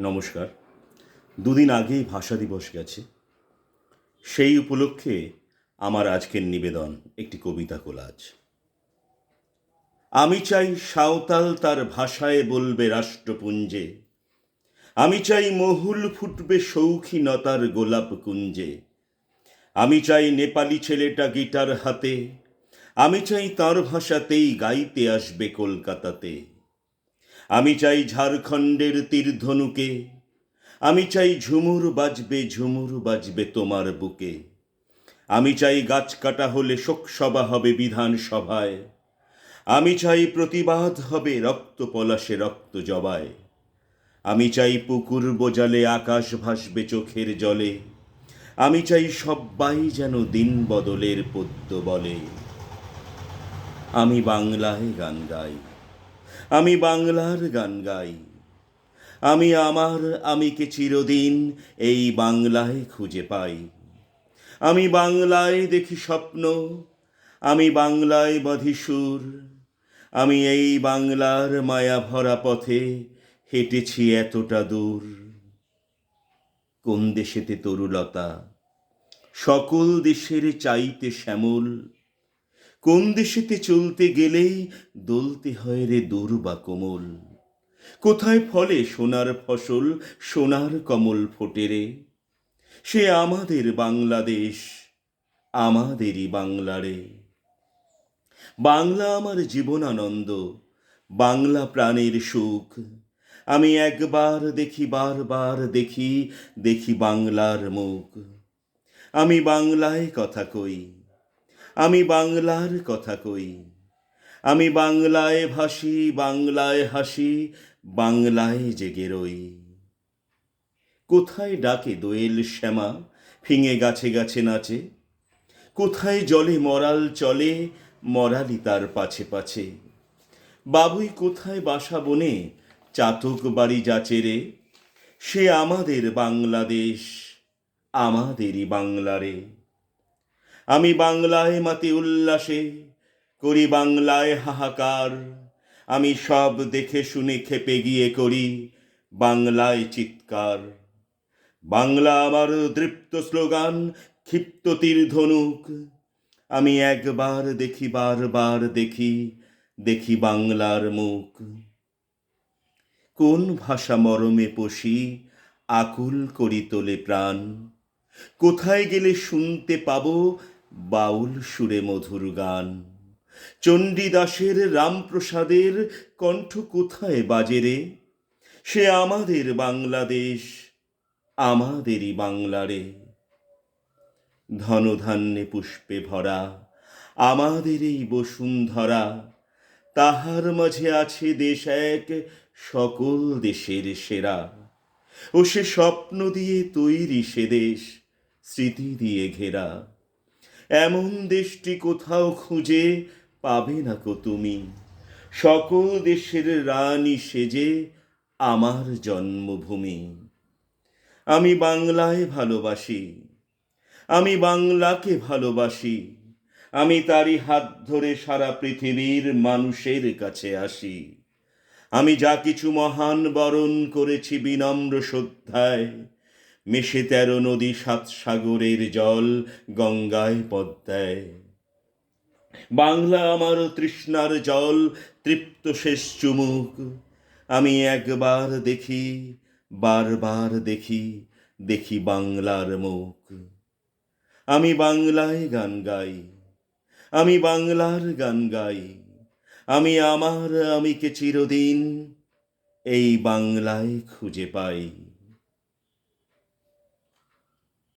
নমস্কার। দুদিন আগেই ভাষা দিবস গেছে। সেই উপলক্ষে আমার আজকের নিবেদন একটি কবিতা কোলাজ। আমি চাই সাঁওতাল তার ভাষায় বলবে রাষ্ট্রপুঞ্জে, আমি চাই মহুল ফুটবে শৌখিনতার গোলাপ কুঞ্জে, আমি চাই নেপালি ছেলেটা গিটার হাতে, আমি চাই তার ভাষাতেই গাইতে আসবে কলকাতাতে, আমি চাই ঝাড়খণ্ডের তীরধনুকে, আমি চাই ঝুমুর বাজবে তোমার বুকে, আমি চাই গাছ কাটা হলে শোকসভা হবে বিধানসভায়, আমি চাই প্রতিবাদ হবে রক্ত পলাশে রক্ত জবায়, আমি চাই পুকুর বোজালে আকাশ ভাসবে চোখের জলে, আমি চাই সব্বাই যেন দিন বদলের পদ্য বলে। আমি বাংলায় গান গাই, আমি বাংলার গান গাই, আমি আমার আমিকে চিরদিন এই বাংলায় খুঁজে পাই, আমি বাংলায় দেখি স্বপ্ন, আমি বাংলায় বাঁধি সুর, আমি এই বাংলার মায়া ভরা পথে হেঁটেছি এতটা দূর। কোন দেশেতে তরুলতা সকল দেশের চাইতে শ্যামল, কোন দেশেতে চলতে গেলেই দোলতে হয় রে দূর বা কোমল, কোথায় ফলে সোনার ফসল সোনার কমল ফোটে রে, সে আমাদের বাংলাদেশ, আমাদেরই বাংলারে। বাংলা আমার জীবনানন্দ, বাংলা প্রাণের সুখ, আমি একবার দেখি বারবার দেখি, দেখি বাংলার মুখ। আমি বাংলায় কথা কই, আমি বাংলার কথা কই, আমি বাংলায় ভাসি বাংলায় হাসি, বাংলায় জেগে রই। কোথায় ডাকে দোয়েল শ্যামা ফিঙে গাছে গাছে নাচে, কোথায় জলে মরাল চলে মরালি তার পাছে পাছে, বাবুই কোথায় বাসা বনে চাতক বাড়ি যাচে রে, সে আমাদের বাংলাদেশ, আমাদেরই বাংলারে। আমি বাংলায় মাতি উল্লাসে করি বাংলায় হাহাকার, আমি সব দেখে শুনে খেপে গিয়ে করি বাংলায় চিৎকার। বাংলা আমার দৃপ্ত স্লোগান, ক্ষিপ্ত তীর ধনুক, আমি একবার দেখি বারবার দেখি, দেখি বাংলার মুখ। কোন ভাষা মরমে পশি আকুল করি তোলে প্রাণ, কোথায় গেলে শুনতে পাবো বাউল সুরে মধুর গান, চণ্ডীদাসের রামপ্রসাদের কণ্ঠ কোথায় বাজে রে, সে আমাদের বাংলাদেশ, আমাদেরই বাংলারে। ধনধান্যে পুষ্পে ভরা আমাদের এই বসুন্ধরা, তাহার মাঝে আছে দেশ এক সকল দেশের সেরা, ও সে স্বপ্ন দিয়ে তৈরি সে দেশ স্মৃতি দিয়ে ঘেরা, এমন দেশটি কোথাও খুঁজে পাবে না কো তুমি, সকল দেশের রানী সেজে আমার জন্মভূমি। আমি বাংলায় ভালোবাসি, আমি বাংলাকে ভালোবাসি, আমি তারই হাত ধরে সারা পৃথিবীর মানুষের কাছে আসি, আমি যা কিছু মহান বরণ করেছি বিনম্র শ্রদ্ধায়, মেশে 13 নদী 7 সাগরের জল গঙ্গায় পদ্মায়, বাংলা আমার তৃষ্ণার জল তৃপ্ত শেষ চুমুক, আমি একবার দেখি বারবার দেখি, দেখি বাংলার মুখ। আমি বাংলায় গান গাই, আমি বাংলার গান গাই, আমি আমার আমিকে চিরদিন এই বাংলায় খুঁজে পাই।